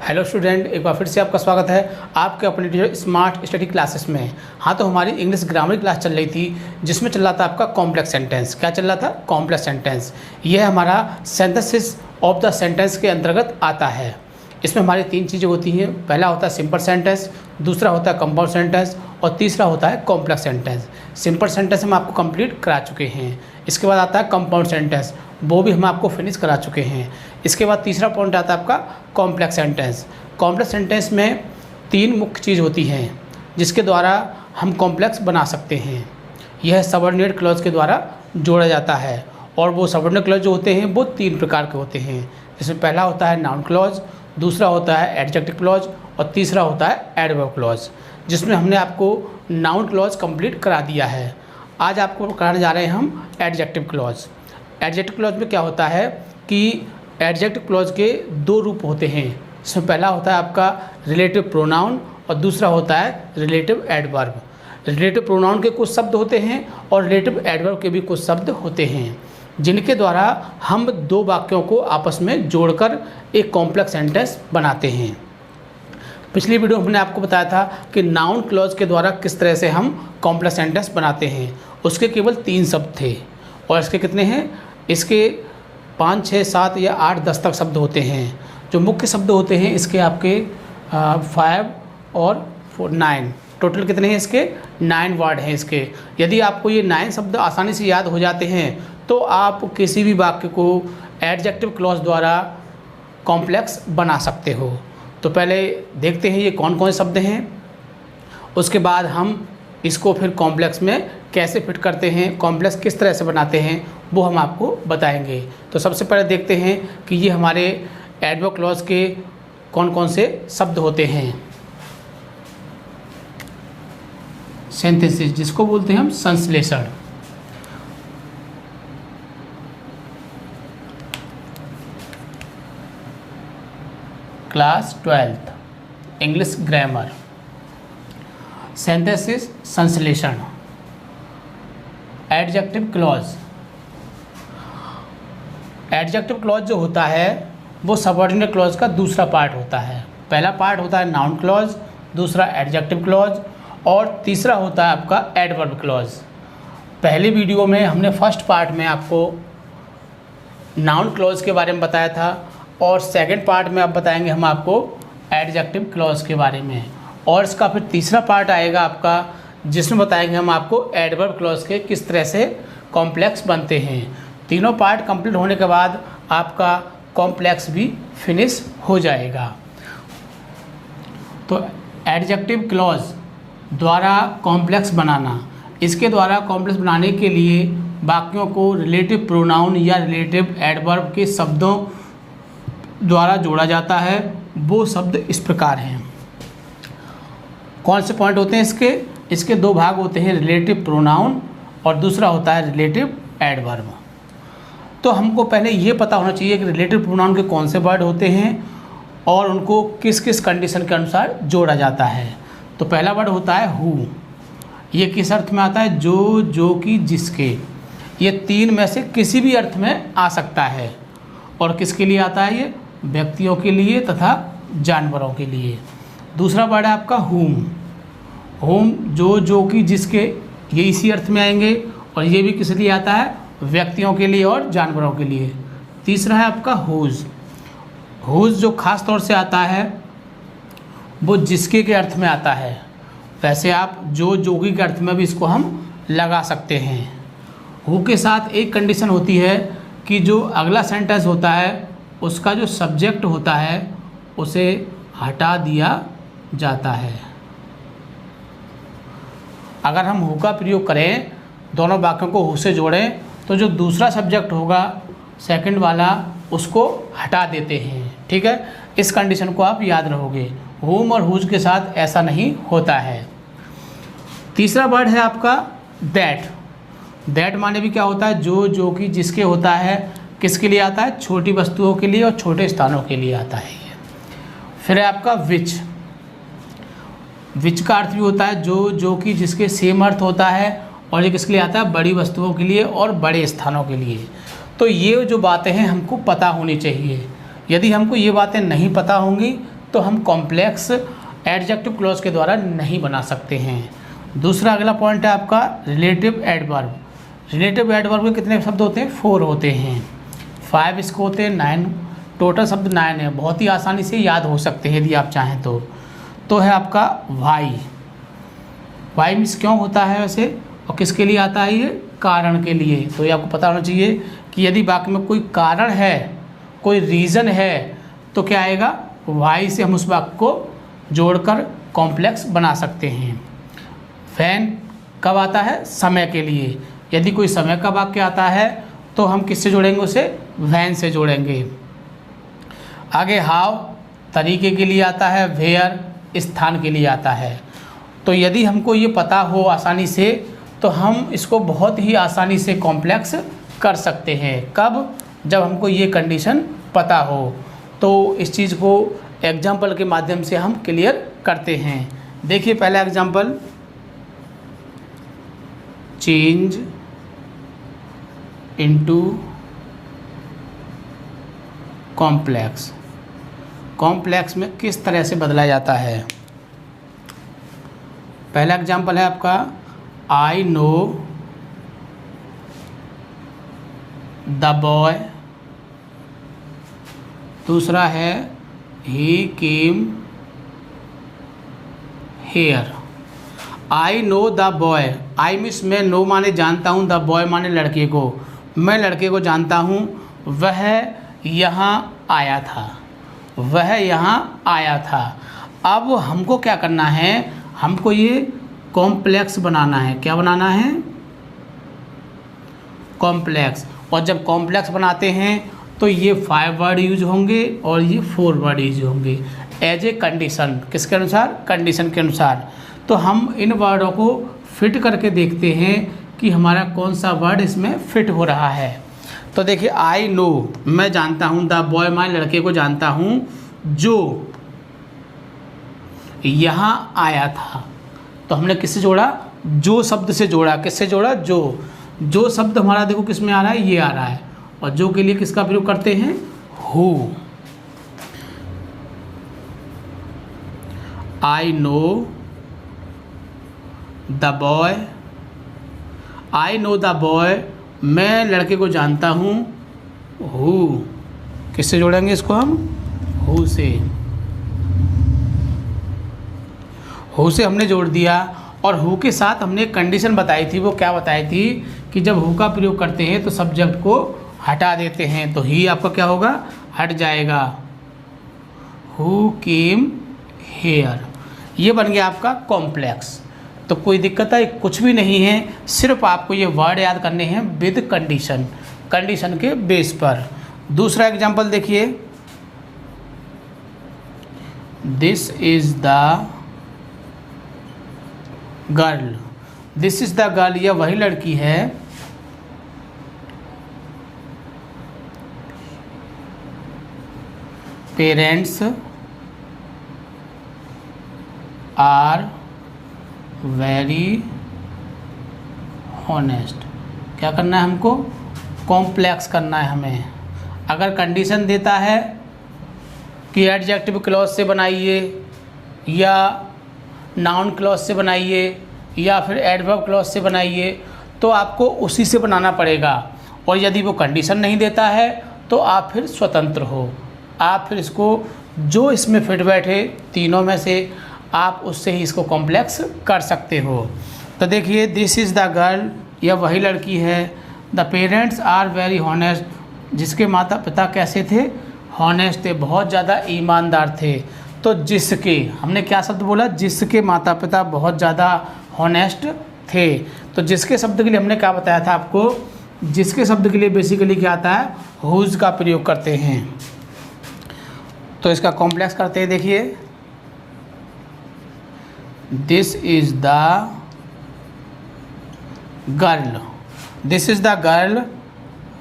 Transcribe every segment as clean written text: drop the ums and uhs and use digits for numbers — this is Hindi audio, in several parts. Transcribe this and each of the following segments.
हेलो स्टूडेंट, एक बार फिर से आपका स्वागत है आपके अपने टीचर स्मार्ट स्टडी क्लासेस में। हाँ, तो हमारी इंग्लिश ग्रामर क्लास चल रही थी जिसमें चल रहा था आपका कॉम्प्लेक्स सेंटेंस। क्या चल रहा था? Complex sentence. यह हमारा सिंथेसिस ऑफ द सेंटेंस के अंतर्गत आता है। इसमें हमारी तीन चीज़ें होती हैं। पहला होता है सिंपल सेंटेंस, दूसरा होता है कंपाउंड सेंटेंस और तीसरा होता है कॉम्प्लेक्स सेंटेंस। सिंपल सेंटेंस हम आपको कंप्लीट करा चुके हैं। इसके बाद आता है कंपाउंड सेंटेंस, वो भी हम आपको फिनिश करा चुके हैं। इसके बाद तीसरा पॉइंट आता है आपका कॉम्प्लेक्स सेंटेंस। कॉम्प्लेक्स सेंटेंस में तीन मुख्य चीज़ होती हैं जिसके द्वारा हम कॉम्प्लेक्स बना सकते हैं। यह सबऑर्डिनेट क्लॉज के द्वारा जोड़ा जाता है और वो सबऑर्डिनेट क्लॉज जो होते हैं वो तीन प्रकार के होते हैं। जिसमें पहला होता है नाउन क्लॉज, दूसरा होता है एडजेक्टिव क्लॉज और तीसरा होता है एडवर्ब क्लॉज। जिसमें हमने आपको नाउन क्लॉज कंप्लीट करा दिया है। आज आपको कराने जा रहे हैं हम एडजेक्टिव क्लॉज। एडजेक्टिव क्लॉज में क्या होता है कि एडजेक्टिव क्लॉज के दो रूप होते हैं। इसमें पहला होता है आपका रिलेटिव प्रोनाउन और दूसरा होता है रिलेटिव एडवर्ब। रिलेटिव प्रोनाउन के कुछ शब्द होते हैं और रिलेटिव एडवर्ब के भी कुछ शब्द होते हैं जिनके द्वारा हम दो वाक्यों को आपस में जोड़कर एक कॉम्प्लेक्स सेंटेंस बनाते हैं। पिछली वीडियो में हमने आपको बताया था कि नाउन क्लॉज के द्वारा किस तरह से हम कॉम्प्लेक्स सेंटेंस बनाते हैं। उसके केवल 3 शब्द थे और इसके कितने हैं? इसके 5, 6, 7 या 8, 10 तक शब्द होते हैं। जो मुख्य शब्द होते हैं इसके आपके 5 और 9, टोटल कितने हैं? इसके 9 वर्ड हैं इसके। यदि आपको ये 9 शब्द आसानी से याद हो जाते हैं तो आप किसी भी वाक्य को एडजेक्टिव क्लॉज द्वारा कॉम्प्लेक्स बना सकते हो। तो पहले देखते हैं ये कौन कौन से शब्द हैं, उसके बाद हम इसको फिर कॉम्प्लेक्स में कैसे फिट करते हैं, कॉम्प्लेक्स किस तरह से बनाते हैं वो हम आपको बताएंगे। तो सबसे पहले देखते हैं कि ये हमारे एडवर्ब क्लॉज के कौन कौन से शब्द होते हैं। सिंथेसिस, जिसको बोलते हैं हम संश्लेषण। Class 12th English grammar. Synthesis, संश्लेषण। Adjective clause. एडजेक्टिव क्लॉज जो होता है वो सबऑर्डिनेट क्लॉज का दूसरा पार्ट होता है। पहला पार्ट होता है नाउन क्लॉज, दूसरा एडजेक्टिव क्लॉज और तीसरा होता है आपका एडवर्ब क्लॉज। पहली वीडियो में हमने फर्स्ट पार्ट में आपको नाउन क्लॉज के बारे में बताया था और सेकंड पार्ट में अब बताएंगे हम आपको एडजेक्टिव क्लॉज के बारे में। और इसका फिर तीसरा पार्ट आएगा आपका जिसमें बताएंगे हम आपको एडवर्ब क्लॉज के किस तरह से कॉम्प्लेक्स बनते हैं। तीनों पार्ट कंप्लीट होने के बाद आपका कॉम्प्लेक्स भी फिनिश हो जाएगा। तो एडजेक्टिव क्लॉज द्वारा कॉम्प्लेक्स बनाना, इसके द्वारा कॉम्प्लेक्स बनाने के लिए वाक्यों को रिलेटिव प्रोनाउन या रिलेटिव एडवर्ब के शब्दों द्वारा जोड़ा जाता है। वो शब्द इस प्रकार हैं। कौन से पॉइंट होते हैं इसके 2 भाग होते हैं, रिलेटिव प्रोनाउन और दूसरा होता है रिलेटिव एडवर्ब। तो हमको पहले ये पता होना चाहिए कि रिलेटिव प्रोनाउन के कौन से वर्ड होते हैं और उनको किस किस कंडीशन के अनुसार जोड़ा जाता है। तो पहला वर्ड होता है हु। ये किस अर्थ में आता है? जो, जो कि, जिसके। ये 3 में से किसी भी अर्थ में आ सकता है। और किसके लिए आता है? ये व्यक्तियों के लिए तथा जानवरों के लिए। दूसरा वर्ड है आपका हुम। होम, जो, जो कि, जिसके, ये इसी अर्थ में आएंगे और ये भी किस लिए आता है? व्यक्तियों के लिए और जानवरों के लिए। तीसरा है आपका हुज। हुज जो खास तौर से आता है वो जिसके के अर्थ में आता है। वैसे आप जो, जोगी के अर्थ में भी इसको हम लगा सकते हैं। हु के साथ एक कंडीशन होती है कि जो अगला सेंटेंस होता है उसका जो सब्जेक्ट होता है उसे हटा दिया जाता है। अगर हम हु का प्रयोग करें, दोनों वाक्यों को हु से जोड़ें, तो जो दूसरा सब्जेक्ट होगा सेकंड वाला उसको हटा देते हैं। ठीक है, इस कंडीशन को आप याद रखोगे। हुम और हुज के साथ ऐसा नहीं होता है। तीसरा वर्ड है आपका दैट। दैट माने भी क्या होता है? जो, जो कि, जिसके होता है। किसके लिए आता है? छोटी वस्तुओं के लिए और छोटे स्थानों के लिए आता है ये। फिर है आपका विच। विच का अर्थ भी होता है जो, जो कि, जिसके सेम अर्थ होता है और ये किसके लिए आता है? बड़ी वस्तुओं के लिए और बड़े स्थानों के लिए। तो ये जो बातें हैं हमको पता होनी चाहिए। यदि हमको ये बातें नहीं पता होंगी तो हम कॉम्प्लेक्स एडजेक्टिव क्लॉज के द्वारा नहीं बना सकते हैं। दूसरा अगला पॉइंट है आपका रिलेटिव एडवर्ब। रिलेटिव एडवर्ब के कितने शब्द होते हैं? 4 होते हैं। 5 इसको होते हैं, 9 टोटल शब्द 9 है। बहुत ही आसानी से याद हो सकते हैं यदि आप चाहें तो है आपका वाई। वाई मीन्स क्यों होता है वैसे, और किसके लिए आता है? ये कारण के लिए। तो ये आपको पता होना चाहिए कि यदि वाक्य में कोई कारण है, कोई रीज़न है, तो क्या आएगा? वाई से हम उस वाक्य को जोड़कर कॉम्प्लेक्स बना सकते हैं। वैन कब आता है? समय के लिए। यदि कोई समय का वाक्य आता है तो हम किससे जोड़ेंगे उसे? वैन से जोड़ेंगे। आगे हाउ तरीके के लिए आता है, वेयर स्थान के लिए आता है। तो यदि हमको ये पता हो आसानी से तो हम इसको बहुत ही आसानी से कॉम्प्लेक्स कर सकते हैं। कब? जब हमको ये कंडीशन पता हो। तो इस चीज़ को एग्जाम्पल के माध्यम से हम क्लियर करते हैं। देखिए पहला example, change into complex. Complex में किस तरह से बदला जाता है? पहला एग्जाम्पल है आपका, आई नो द बॉय। दूसरा है ही came here. I know the boy, I means मैं, नो माने जानता हूँ, द बॉय माने लड़के को, मैं लड़के को जानता हूँ, वह यहाँ आया था, वह यहाँ आया था। अब हमको क्या करना है? हमको ये कॉम्प्लेक्स बनाना है। क्या बनाना है? कॉम्प्लेक्स। और जब कॉम्प्लेक्स बनाते हैं तो ये 5 वर्ड यूज होंगे और ये 4 वर्ड यूज होंगे एज ए कंडीशन। किसके अनुसार? कंडीशन के अनुसार। तो हम इन वर्डों को फिट करके देखते हैं कि हमारा कौन सा वर्ड इसमें फिट हो रहा है। तो देखिए, आई नो मैं जानता हूँ, द बॉय मैं लड़के को जानता हूँ जो यहाँ आया था। तो हमने किससे जोड़ा? जो शब्द से जोड़ा। किससे जोड़ा? जो शब्द हमारा देखो किस में आ रहा है? ये आ रहा है। और जो के लिए किसका प्रयोग करते हैं? Who. I know the boy, I know the boy मैं लड़के को जानता हूँ, हु। किससे जोड़ेंगे इसको हम? हु से। हु से हमने जोड़ दिया और हु के साथ हमने एक कंडीशन बताई थी। वो क्या बताई थी? कि जब हु का प्रयोग करते हैं तो सब्जेक्ट को हटा देते हैं, तो ही आपका क्या होगा? हट जाएगा। हु केम हेयर, ये बन गया आपका कॉम्प्लेक्स। तो कोई दिक्कत है? कुछ भी नहीं है, सिर्फ आपको ये वर्ड याद करने हैं विद कंडीशन, कंडीशन के बेस पर। दूसरा एग्जांपल देखिए, this is the girl. This is the girl, यह वही लड़की है पेरेंट्स आर वेरी हॉनेस्ट। क्या करना है हमको? कॉम्प्लेक्स करना है हमें। अगर कंडीशन देता है कि एडजेक्टिव क्लॉज से बनाइए या नाउन क्लॉज से बनाइए या फिर एडवर्ब क्लॉज से बनाइए, तो आपको उसी से बनाना पड़ेगा। और यदि वो कंडीशन नहीं देता है तो आप फिर स्वतंत्र हो। आप फिर इसको जो इसमें फिट बैठे तीनों में से आप उससे ही इसको कॉम्प्लेक्स कर सकते हो। तो देखिए, दिस इज़ द गर्ल, यह वही लड़की है। The parents are very honest, जिसके माता पिता कैसे थे? हॉनेस्ट थे, बहुत ज़्यादा ईमानदार थे। तो जिसके, हमने क्या शब्द बोला? जिसके माता पिता बहुत ज़्यादा हॉनेस्ट थे। तो जिसके शब्द के लिए हमने क्या बताया था आपको? जिसके शब्द के लिए बेसिकली क्या आता है? हुज का प्रयोग करते हैं। तो इसका कॉम्प्लेक्स करते हैं। देखिए, this is the girl, this is the girl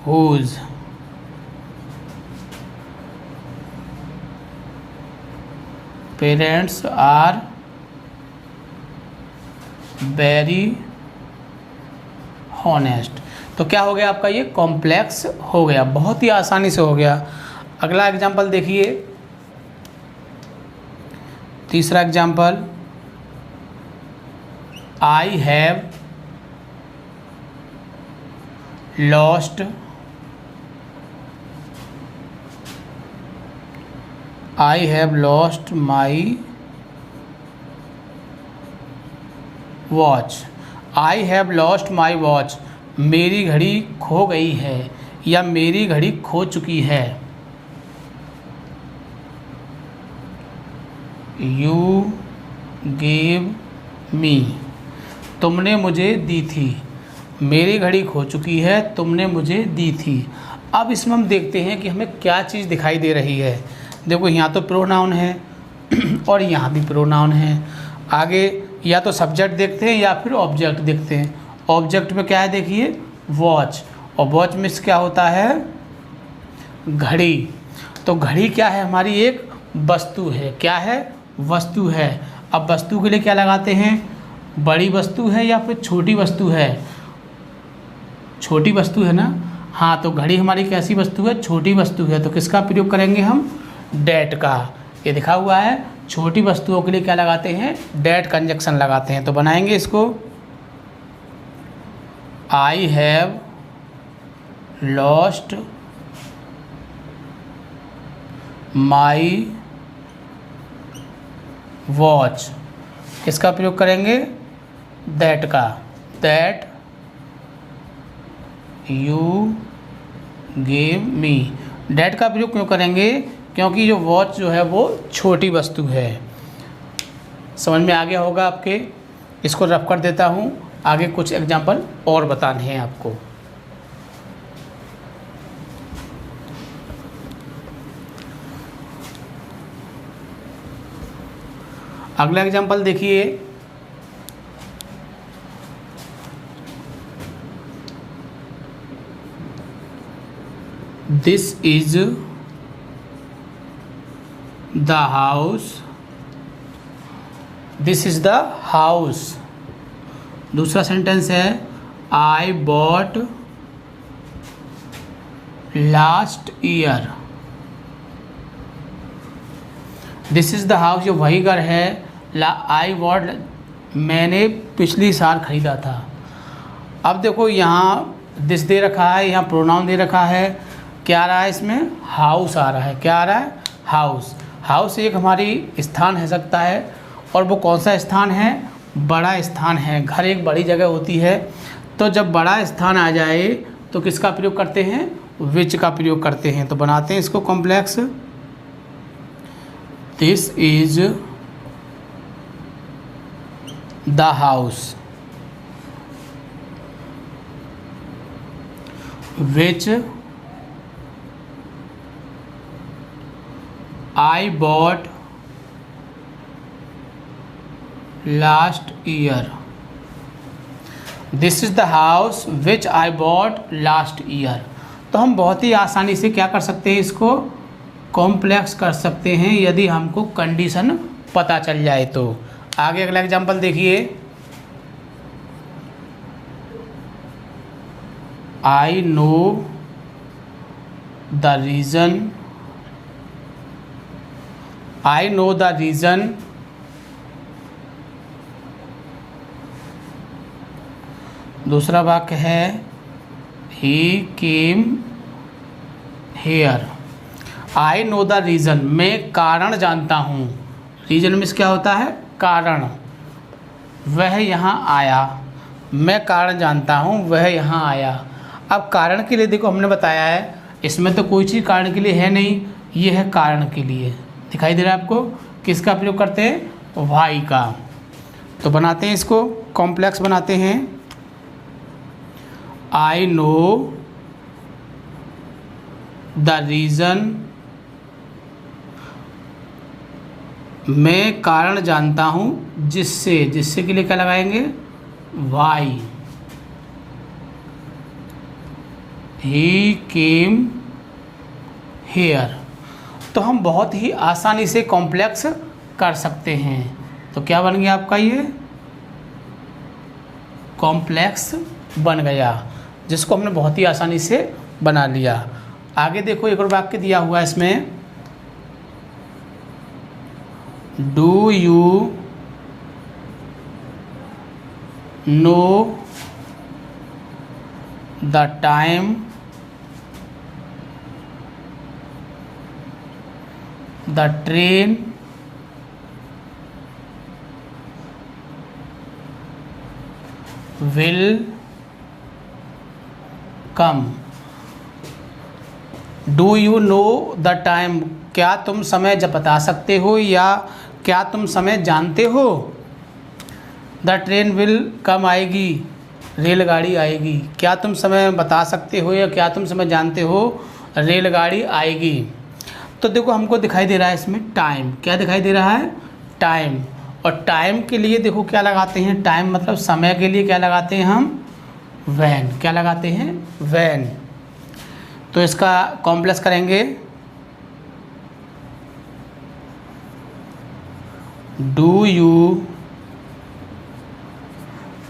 whose parents are very honest. तो क्या हो गया आपका? ये कॉम्प्लेक्स हो गया, बहुत ही आसानी से हो गया। अगला एग्जांपल देखिए, तीसरा example, I have lost my watch. I have lost my watch, मेरी घड़ी खो गई है या मेरी घड़ी खो चुकी है। यू गेव मी, तुमने मुझे दी थी। मेरी घड़ी खो चुकी है, तुमने मुझे दी थी। अब इसमें हम देखते हैं कि हमें क्या चीज़ दिखाई दे रही है। देखो यहाँ तो प्रोनाउन है और यहाँ भी प्रोनाउन है। आगे या तो सब्जेक्ट देखते हैं या फिर ऑब्जेक्ट देखते हैं। ऑब्जेक्ट में क्या है देखिए, वॉच, और वॉच में क्या होता है, घड़ी। तो घड़ी क्या है, हमारी एक वस्तु है। क्या है, वस्तु है। अब वस्तु के लिए क्या लगाते हैं, बड़ी वस्तु है या फिर छोटी वस्तु है, छोटी वस्तु है ना। हाँ, तो घड़ी हमारी कैसी वस्तु है, छोटी वस्तु है। तो किसका प्रयोग करेंगे हम, डेट का। ये लिखा हुआ है, छोटी वस्तुओं के लिए क्या लगाते हैं, डेट कंजक्शन लगाते हैं। तो बनाएंगे इसको, I have lost my watch, किसका प्रयोग करेंगे, दैट का। That you gave me, that का प्रयोग क्यों करेंगे, क्योंकि जो वॉच जो है वो छोटी वस्तु है। समझ में आ गया होगा आपके। इसको रफ कर देता हूँ, आगे कुछ एग्जाम्पल और बताने हैं आपको। अगला एग्जाम्पल देखिए, this is the house, this is the house. दूसरा सेंटेंस है, I bought last year, this is the house, जो वही घर है। आई बॉट, मैंने पिछली साल खरीदा था। अब देखो यहाँ दिस दे रखा है, यहाँ प्रोनाउन दे रखा है, क्या आ रहा है इसमें, हाउस आ रहा है। क्या आ रहा है, हाउस। हाउस एक हमारी स्थान है सकता है, और वो कौन सा स्थान है, बड़ा स्थान है। घर एक बड़ी जगह होती है, तो जब बड़ा स्थान आ जाए तो किसका प्रयोग करते हैं, विच का प्रयोग करते हैं। तो बनाते हैं इसको complex, this is the house which I bought last year. This is the house which I bought last year. तो हम बहुत ही आसानी से क्या कर सकते हैं, इसको कॉम्प्लेक्स कर सकते हैं यदि हमको कंडीशन पता चल जाए तो। आगे अगला एग्जांपल देखिए, I know the reason, I know the reason दूसरा वाक्य है, he came here। I know the reason, मैं कारण जानता हूँ। रीजन मीन्स क्या होता है, कारण। वह यहाँ आया, मैं कारण जानता हूँ, वह यहाँ आया। अब कारण के लिए देखो हमने बताया है, इसमें तो कोई चीज़ कारण के लिए है नहीं, ये है कारण के लिए। दिखाई दे रहा है आपको, किसका प्रयोग करते हैं, वाई का। तो बनाते हैं इसको कॉम्प्लेक्स बनाते हैं, आई नो द रीज़न, मैं कारण जानता हूँ जिससे, जिससे के लिए क्या लगाएंगे, वाई। ही केम हेयर। तो हम बहुत ही आसानी से कॉम्प्लेक्स कर सकते हैं। तो क्या बन गया आपका, ये कॉम्प्लेक्स बन गया, जिसको हमने बहुत ही आसानी से बना लिया। आगे देखो एक और वाक्य दिया हुआ है इसमें, do you know the time the train will come. Do you know the time, क्या तुम समय जब बता सकते हो या क्या तुम समय जानते हो। द ट्रेन विल कम आएगी, रेलगाड़ी आएगी। क्या तुम समय बता सकते हो या क्या तुम समय जानते हो, रेलगाड़ी आएगी। तो देखो हमको दिखाई दे रहा है इसमें टाइम, क्या दिखाई दे रहा है, टाइम। और टाइम के लिए देखो क्या लगाते हैं, टाइम मतलब समय के लिए क्या लगाते हैं हम, वैन। क्या लगाते हैं, वैन। तो इसका कॉम्प्लेक्स करेंगे, do you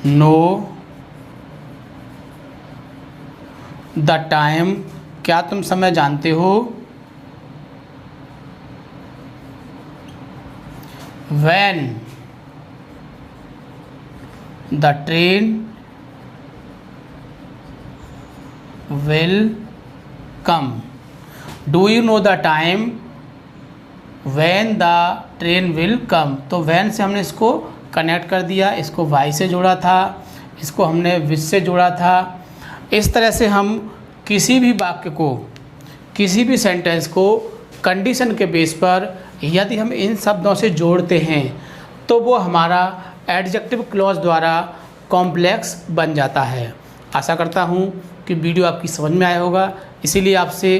know the time, क्या तुम समय जानते हो, when the train will come. Do you know the time when the train will come. तो वैन से हमने इसको कनेक्ट कर दिया, इसको वाई से जोड़ा था, इसको हमने विच से जोड़ा था। इस तरह से हम किसी भी वाक्य को, किसी भी सेंटेंस को कंडीशन के बेस पर यदि हम इन शब्दों से जोड़ते हैं तो वो हमारा एडजेक्टिव क्लॉज द्वारा कॉम्प्लेक्स बन जाता है। आशा करता हूँ कि वीडियो आपकी समझ में आया होगा। इसीलिए आपसे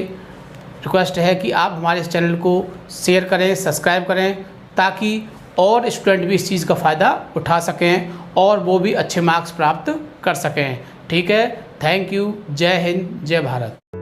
रिक्वेस्ट है कि आप हमारे इस चैनल को शेयर करें, सब्सक्राइब करें, ताकि और स्टूडेंट भी इस चीज़ का फ़ायदा उठा सकें और वो भी अच्छे मार्क्स प्राप्त कर सकें। ठीक है, थैंक यू। जय हिंद, जय भारत।